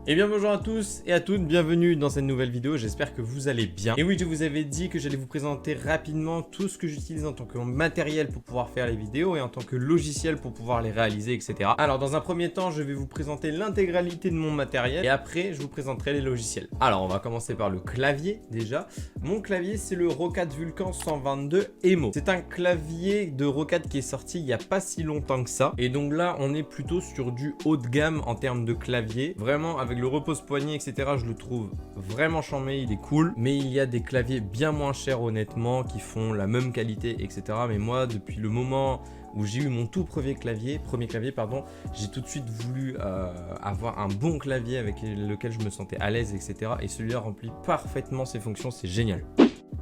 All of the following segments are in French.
Et bien bonjour à tous et à toutes, bienvenue dans cette nouvelle vidéo, j'espère que vous allez bien. Et oui, je vous avais dit que j'allais vous présenter rapidement tout ce que j'utilise en tant que matériel pour pouvoir faire les vidéos et en tant que logiciel pour pouvoir les réaliser, etc. Alors dans un premier temps, je vais vous présenter l'intégralité de mon matériel et après je vous présenterai les logiciels. Alors on va commencer par le clavier déjà. Mon clavier c'est le Roccat Vulcan 122 EMO. C'est un clavier de Roccat qui est sorti il n'y a pas si longtemps que ça. Et donc là on est plutôt sur du haut de gamme en termes de clavier. Vraiment avec le repose-poignet, etc. je le trouve vraiment charmé, il est cool. Mais il y a des claviers bien moins chers honnêtement qui font la même qualité, etc. Mais moi depuis le moment où j'ai eu mon tout premier clavier, j'ai tout de suite voulu avoir un bon clavier avec lequel je me sentais à l'aise, etc. Et celui-là remplit parfaitement ses fonctions, c'est génial.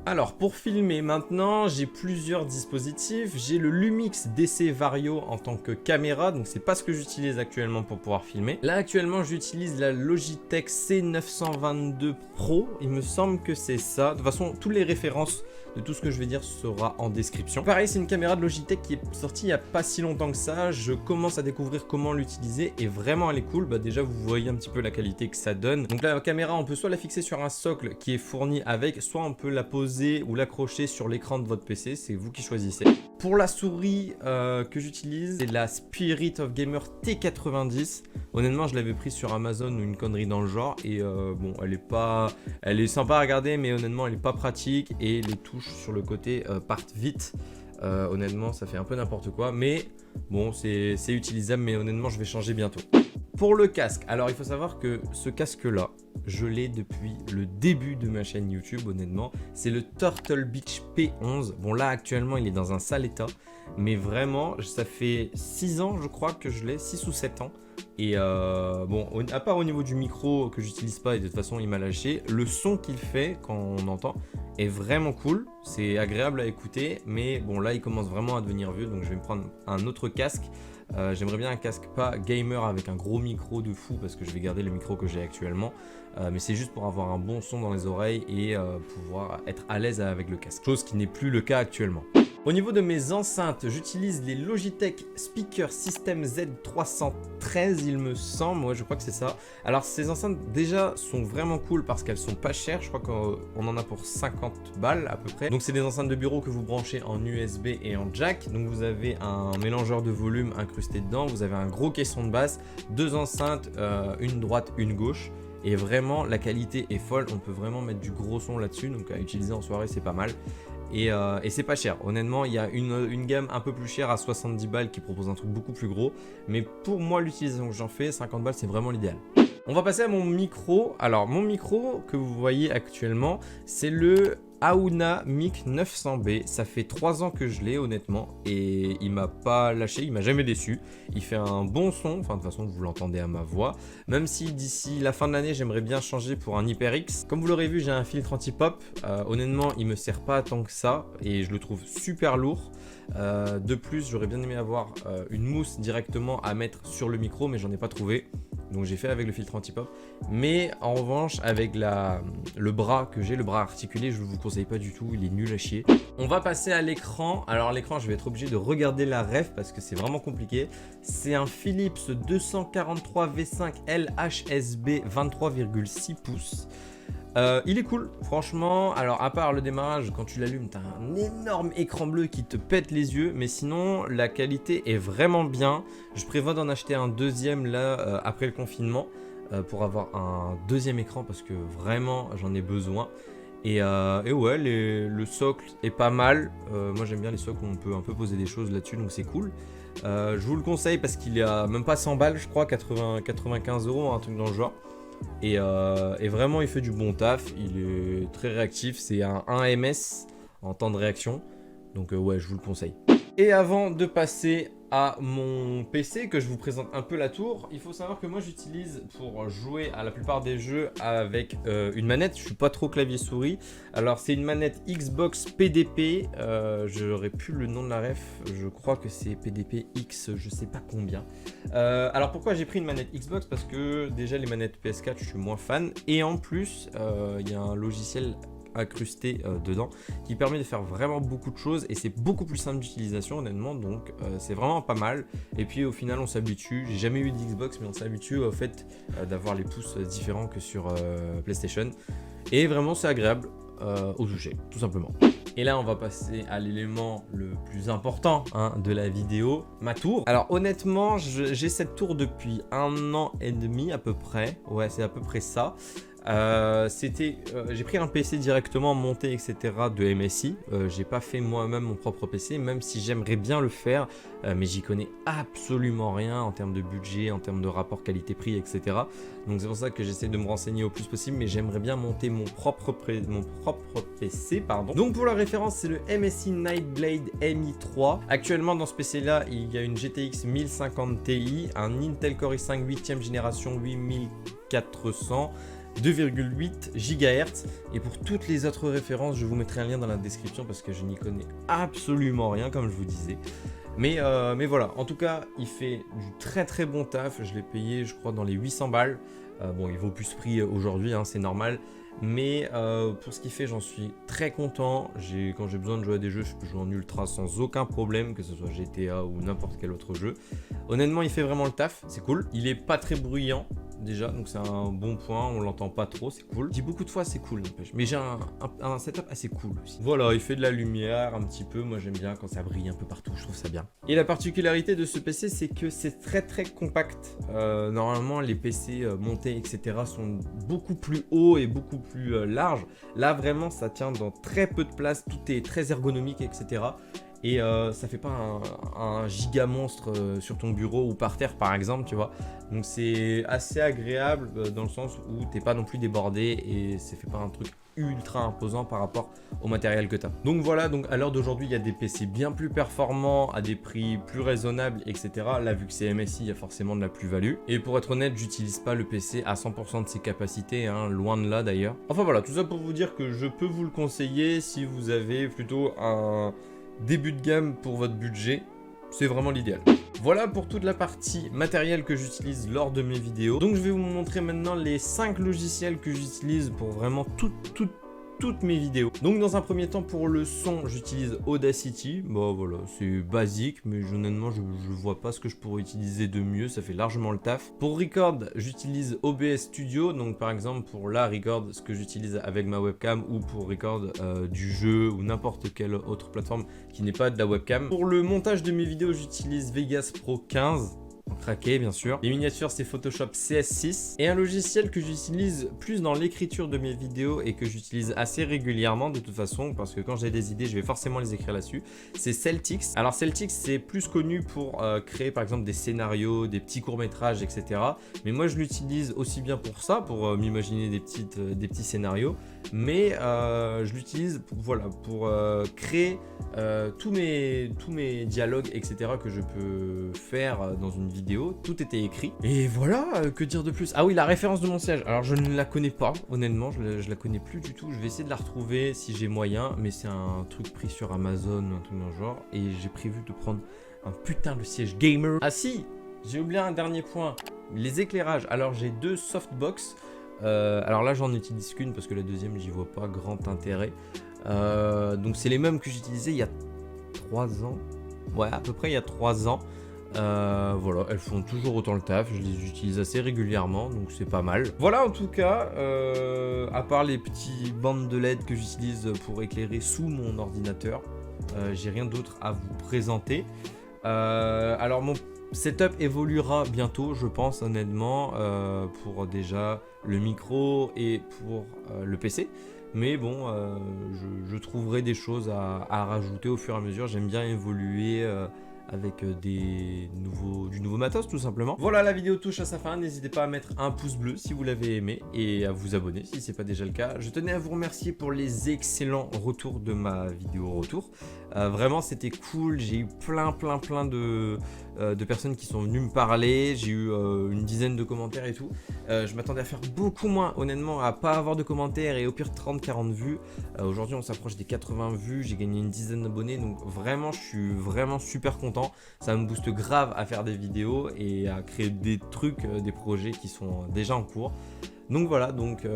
Alors pour filmer maintenant, j'ai plusieurs dispositifs. J'ai le Lumix DC Vario en tant que caméra, donc c'est pas ce que j'utilise actuellement pour pouvoir filmer. Là actuellement j'utilise la Logitech C922 Pro, il me semble que c'est ça. De toute façon, toutes les références de tout ce que je vais dire sera en description. Pareil, c'est une caméra de Logitech qui est sortie il n'y a pas si longtemps que ça. Je commence à découvrir comment l'utiliser et vraiment elle est cool. Bah déjà vous voyez un petit peu la qualité que ça donne. Donc la caméra on peut soit la fixer sur un socle qui est fourni avec, soit on peut la poser ou l'accrocher sur l'écran de votre PC, c'est vous qui choisissez. Pour la souris que j'utilise, c'est la Spirit of Gamer T90. Honnêtement je l'avais prise sur Amazon ou une connerie dans le genre et bon elle est sympa à regarder mais honnêtement elle est pas pratique et les touches sur le côté partent vite. Honnêtement ça fait un peu n'importe quoi mais bon c'est utilisable, mais honnêtement je vais changer bientôt. Pour le casque, alors il faut savoir que ce casque là je l'ai depuis le début de ma chaîne YouTube. Honnêtement c'est le Turtle Beach P11. Bon là actuellement il est dans un sale état, mais vraiment ça fait 6 ans je crois que je l'ai, 6 ou 7 ans. Et bon, à part au niveau du micro que j'utilise pas et de toute façon il m'a lâché, le son qu'il fait quand on entend est vraiment cool, c'est agréable à écouter, mais bon là il commence vraiment à devenir vieux, donc je vais me prendre un autre casque. J'aimerais bien un casque pas gamer avec un gros micro de fou parce que je vais garder le micro que j'ai actuellement, mais c'est juste pour avoir un bon son dans les oreilles et pouvoir être à l'aise avec le casque, chose qui n'est plus le cas actuellement. Au niveau de mes enceintes, j'utilise les Logitech Speaker System Z313 il me semble, ouais je crois que c'est ça. Alors ces enceintes déjà sont vraiment cool parce qu'elles sont pas chères, je crois qu'on en a pour 50 balles à peu près. Donc c'est des enceintes de bureau que vous branchez en USB et en jack, donc vous avez un mélangeur de volume incrusté dedans, vous avez un gros caisson de basse, deux enceintes, une droite, une gauche. Et vraiment la qualité est folle, on peut vraiment mettre du gros son là-dessus, donc à utiliser en soirée c'est pas mal. Et c'est pas cher, honnêtement il y a une gamme un peu plus chère à 70 balles qui propose un truc beaucoup plus gros. Mais pour moi l'utilisation que j'en fais, 50 balles c'est vraiment l'idéal. On va passer à mon micro. Alors mon micro que vous voyez actuellement, c'est le Aouna Mic 900B. Ça fait 3 ans que je l'ai honnêtement et il m'a pas lâché, il m'a jamais déçu. Il fait un bon son, enfin de toute façon vous l'entendez à ma voix. Même si d'ici la fin de l'année j'aimerais bien changer pour un HyperX. Comme vous l'aurez vu, j'ai un filtre anti-pop. Honnêtement il me sert pas tant que ça et je le trouve super lourd. De plus j'aurais bien aimé avoir une mousse directement à mettre sur le micro, mais j'en ai pas trouvé. Donc j'ai fait avec le filtre anti-pop. Mais en revanche avec le bras que j'ai, le bras articulé, je ne vous conseille pas du tout, il est nul à chier. On va passer à l'écran. Alors l'écran je vais être obligé de regarder la ref parce que c'est vraiment compliqué. C'est un Philips 243 V5 LHSB 23,6 pouces. Il est cool franchement. Alors à part le démarrage, quand tu l'allumes t'as un énorme écran bleu qui te pète les yeux, mais sinon la qualité est vraiment bien. Je prévois d'en acheter un deuxième là après le confinement pour avoir un deuxième écran parce que vraiment j'en ai besoin. Et ouais le socle est pas mal. Moi j'aime bien les socles où on peut un peu poser des choses là-dessus, donc c'est cool. Je vous le conseille parce qu'il est à même pas 100 balles je crois, 95 €, un truc dans le genre. Et vraiment il fait du bon taf, il est très réactif, c'est un 1 ms en temps de réaction, donc ouais je vous le conseille. Et avant de passer à mon PC, que je vous présente un peu la tour, il faut savoir que moi j'utilise pour jouer à la plupart des jeux avec une manette. Je suis pas trop clavier souris. Alors c'est une manette Xbox PDP, j'aurais plus le nom de la ref, je crois que c'est PDP X je sais pas combien. Alors pourquoi j'ai pris une manette Xbox? Parce que déjà les manettes PS4 je suis moins fan, et en plus il y a un logiciel incrusté dedans qui permet de faire vraiment beaucoup de choses et c'est beaucoup plus simple d'utilisation honnêtement, donc c'est vraiment pas mal. Et puis au final on s'habitue, j'ai jamais eu d'Xbox mais on s'habitue au fait d'avoir les pouces différents que sur PlayStation et vraiment c'est agréable au toucher tout simplement. Et là on va passer à l'élément le plus important de la vidéo, ma tour. Alors honnêtement j'ai cette tour depuis 1 an et demi à peu près, ouais c'est à peu près ça. J'ai pris un PC directement monté etc de MSI, j'ai pas fait moi-même mon propre PC même si j'aimerais bien le faire, mais j'y connais absolument rien en termes de budget, en termes de rapport qualité-prix etc. Donc c'est pour ça que j'essaie de me renseigner au plus possible, mais j'aimerais bien monter mon propre PC pardon. Donc pour la référence c'est le MSI Nightblade Mi3. Actuellement dans ce PC là il y a une GTX 1050 Ti, un Intel Core i5 8ème génération 8400, 2,8 GHz et pour toutes les autres références je vous mettrai un lien dans la description parce que je n'y connais absolument rien comme je vous disais. Mais voilà, en tout cas il fait du très bon taf, je l'ai payé je crois dans les 800 balles. Bon il vaut plus ce prix aujourd'hui c'est normal. Mais pour ce qu'il fait j'en suis très content. Quand j'ai besoin de jouer à des jeux je peux jouer en ultra sans aucun problème, que ce soit GTA ou n'importe quel autre jeu. Honnêtement il fait vraiment le taf, c'est cool. Il est pas très bruyant déjà donc c'est un bon point, on l'entend pas trop, c'est cool. Je dis beaucoup de fois c'est cool n'empêche, mais j'ai un setup assez cool aussi. Voilà, il fait de la lumière un petit peu, moi j'aime bien quand ça brille un peu partout, je trouve ça bien. Et la particularité de ce PC c'est que c'est très compact. Normalement les PC montés etc sont beaucoup plus hauts et beaucoup plus larges. Là vraiment ça tient dans très peu de place, tout est très ergonomique etc. Et ça fait pas un giga monstre sur ton bureau ou par terre par exemple tu vois. Donc c'est assez agréable dans le sens où t'es pas non plus débordé et ça fait pas un truc ultra imposant par rapport au matériel que tu as. Donc voilà, donc à l'heure d'aujourd'hui il y a des PC bien plus performants à des prix plus raisonnables etc. Là vu que c'est MSI il y a forcément de la plus-value. Et pour être honnête j'utilise pas le PC à 100% de ses capacités, loin de là d'ailleurs. Enfin voilà, tout ça pour vous dire que je peux vous le conseiller si vous avez plutôt un début de gamme pour votre budget, c'est vraiment l'idéal. Voilà pour toute la partie matérielle que j'utilise lors de mes vidéos. Donc je vais vous montrer maintenant les 5 logiciels que j'utilise pour vraiment toutes mes vidéos. Donc dans un premier temps pour le son j'utilise Audacity. Bon voilà c'est basique mais honnêtement je vois pas ce que je pourrais utiliser de mieux, ça fait largement le taf. Pour record j'utilise OBS Studio, donc par exemple pour la record ce que j'utilise avec ma webcam ou pour record du jeu ou n'importe quelle autre plateforme qui n'est pas de la webcam. Pour le montage de mes vidéos j'utilise Vegas Pro 15. Craqué bien sûr. Les miniatures c'est Photoshop CS6 et un logiciel que j'utilise plus dans l'écriture de mes vidéos et que j'utilise assez régulièrement de toute façon parce que quand j'ai des idées je vais forcément les écrire là-dessus, c'est Celtix. Alors Celtix c'est plus connu pour créer par exemple des scénarios, des petits courts-métrages etc. Mais moi je l'utilise aussi bien pour ça, pour m'imaginer des petits scénarios, mais je l'utilise pour créer tous mes dialogues etc. que je peux faire dans une vidéo, tout était écrit. Et voilà, que dire de plus? Ah oui, la référence de mon siège, alors je ne la connais pas, honnêtement, je la connais plus du tout. Je vais essayer de la retrouver si j'ai moyen, mais c'est un truc pris sur Amazon, un truc dans le genre, et j'ai prévu de prendre un putain de siège gamer. Ah si, j'ai oublié un dernier point, les éclairages. Alors j'ai 2 softbox, alors là j'en utilise qu'une parce que la deuxième j'y vois pas grand intérêt. Donc c'est les mêmes que j'utilisais il y a 3 ans, ouais à peu près il y a 3 ans. Voilà, elles font toujours autant le taf, je les utilise assez régulièrement, donc c'est pas mal. Voilà en tout cas, à part les petits bandes de LED que j'utilise pour éclairer sous mon ordinateur, j'ai rien d'autre à vous présenter. Alors mon setup évoluera bientôt, je pense honnêtement, pour déjà le micro et pour le PC. Mais bon, je trouverai des choses à rajouter au fur et à mesure, j'aime bien évoluer avec du nouveau matos tout simplement. Voilà, la vidéo touche à sa fin, n'hésitez pas à mettre un pouce bleu si vous l'avez aimé et à vous abonner si c'est pas déjà le cas. Je tenais à vous remercier pour les excellents retours de ma vidéo retour. Vraiment c'était cool, j'ai eu plein de personnes qui sont venues me parler, j'ai eu une dizaine de commentaires et tout. Je m'attendais à faire beaucoup moins honnêtement, à pas avoir de commentaires et au pire 30-40 vues. Aujourd'hui on s'approche des 80 vues, j'ai gagné une dizaine d'abonnés, donc vraiment je suis vraiment super content. Ça me booste grave à faire des vidéos et à créer des trucs, des projets qui sont déjà en cours. Donc voilà, donc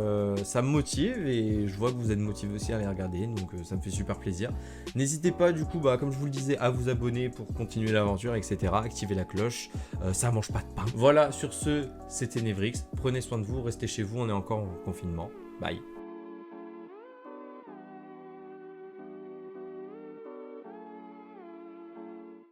ça me motive et je vois que vous êtes motivé aussi à les regarder, donc ça me fait super plaisir. N'hésitez pas du coup, comme je vous le disais, à vous abonner pour continuer l'aventure, etc. Activez la cloche, ça mange pas de pain. Voilà, sur ce, c'était Nevrix, prenez soin de vous, restez chez vous, on est encore en confinement. Bye.